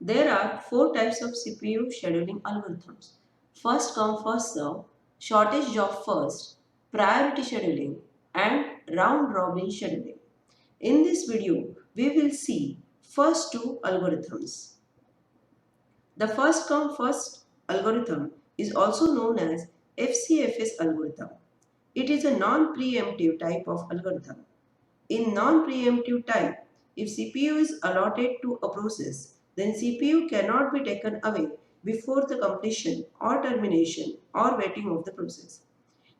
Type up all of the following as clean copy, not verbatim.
There are four types of CPU scheduling algorithms. First come first serve, shortest job first, priority scheduling and round robin scheduling. In this video, we will see first two algorithms. The first come first algorithm is also known as FCFS algorithm. It is a non-preemptive type of algorithm. In non-preemptive type, if CPU is allotted to a process, then CPU cannot be taken away before the completion or termination or waiting of the process.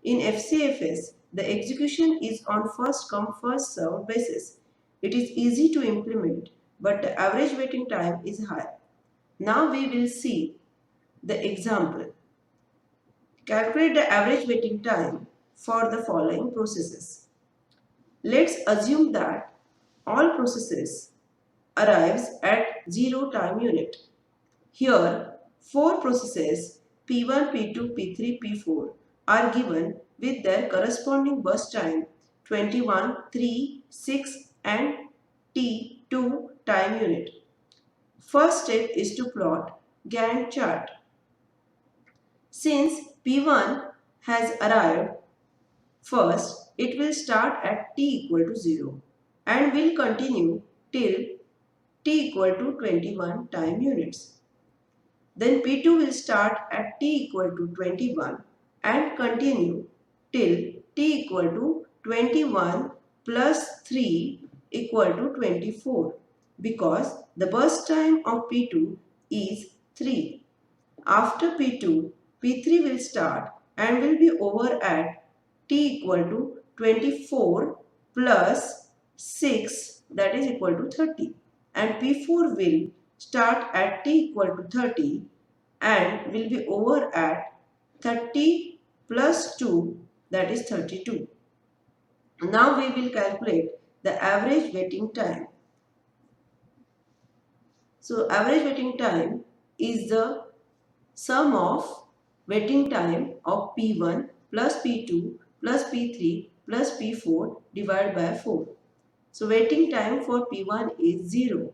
In FCFS, the execution is on first come first served basis. It is easy to implement, but the average waiting time is high. Now we will see the example. Calculate the average waiting time for the following processes. Let's assume that all processes arrives at 0 time unit. Here, 4 processes P1, P2, P3, P4 are given with their corresponding burst time 21, 3, 6 and T2 time unit. First step is to plot Gantt chart. Since P1 has arrived first, it will start at t equal to 0 and will continue till t equal to 21 time units. Then P2 will start at t equal to 21 and continue till t equal to 21 plus 3 equal to 24 because the burst time of P2 is 3. After P2, P3 will start and will be over at t equal to 24 plus 6 that is equal to 30 and P4 will start at t equal to 30 and will be over at 30 plus 2 that is 32. Now we will calculate the average waiting time. So average waiting time is the sum of waiting time of P1 plus P2 plus P3 plus P4 divided by 4. So waiting time for P1 is 0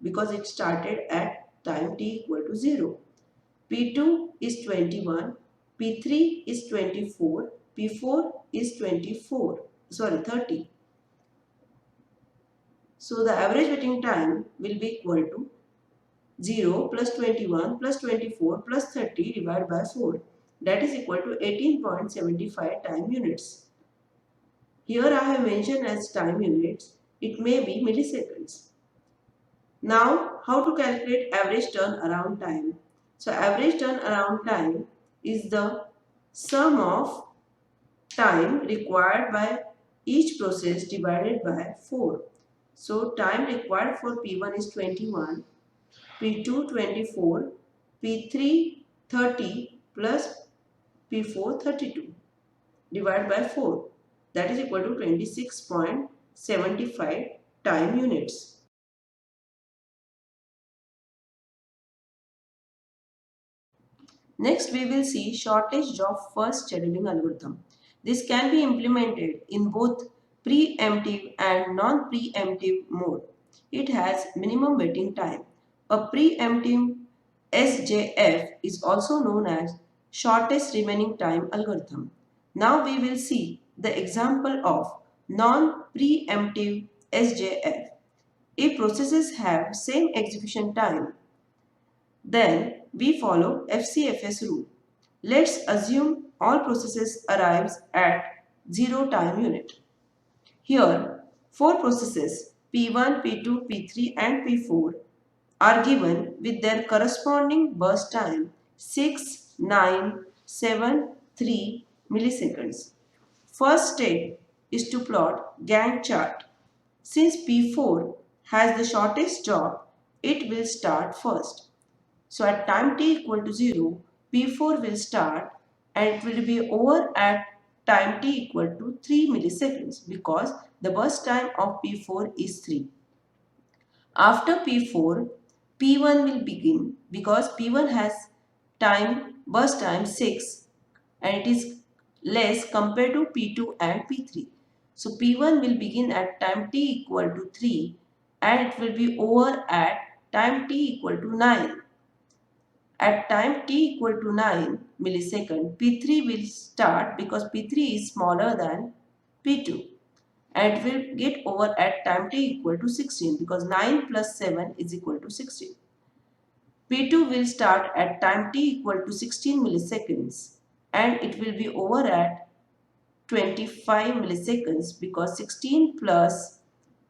because it started at time t equal to 0. P2 is 21, P3 is 24, P4 is 30. So the average waiting time will be equal to 0 plus 21 plus 24 plus 30 divided by 4. That is equal to 18.75 time units. Here I have mentioned as time units. It may be milliseconds. Now how to calculate average turnaround time? So average turnaround time is the sum of time required by each process divided by 4. So time required for P1 is 21, P2 24, P3 30 plus P4 32 divided by 4 that is equal to 26.75 time units. Next we will see shortest job first scheduling algorithm. This can be implemented in both preemptive and non-preemptive mode. It has minimum waiting time. A preemptive SJF is also known as shortest remaining time algorithm. Now we will see the example of non-preemptive SJF. If processes have same execution time, then we follow FCFS rule. Let's assume all processes arrives at 0 time unit. Here, 4 processes P1, P2, P3 and P4 are given with their corresponding burst time 6, 9, 7, 3 milliseconds. First step is to plot Gantt chart. Since P4 has the shortest job, it will start first. So at time t equal to 0, P4 will start and it will be over at time t equal to 3 milliseconds because the burst time of P4 is 3. After P4, P1 will begin because P1 has burst time 6 and it is less compared to P2 and P3. So P1 will begin at time t equal to 3 and it will be over at time t equal to 9. At time t equal to 9 millisecond, P3 will start because P3 is smaller than P2. And it will get over at time t equal to 16 because 9 plus 7 is equal to 16. P2 will start at time t equal to 16 milliseconds and it will be over at 25 milliseconds because 16 plus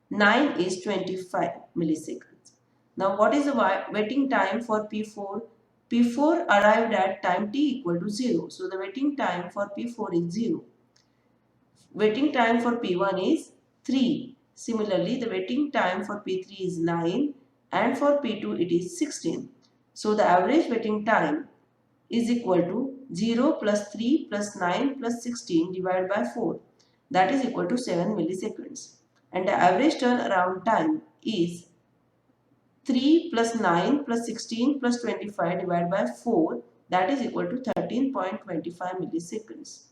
9 is 25 milliseconds. Now what is the waiting time for P4? P4 arrived at time t equal to 0. So the waiting time for P4 is 0. Waiting time for P1 is 3. Similarly, the waiting time for P3 is 9 and for P2 it is 16. So the average waiting time is equal to 0 plus 3 plus 9 plus 16 divided by 4. That is equal to 7 milliseconds. And the average turnaround time is 3 plus 9 plus 16 plus 25 divided by 4. That is equal to 13.25 milliseconds.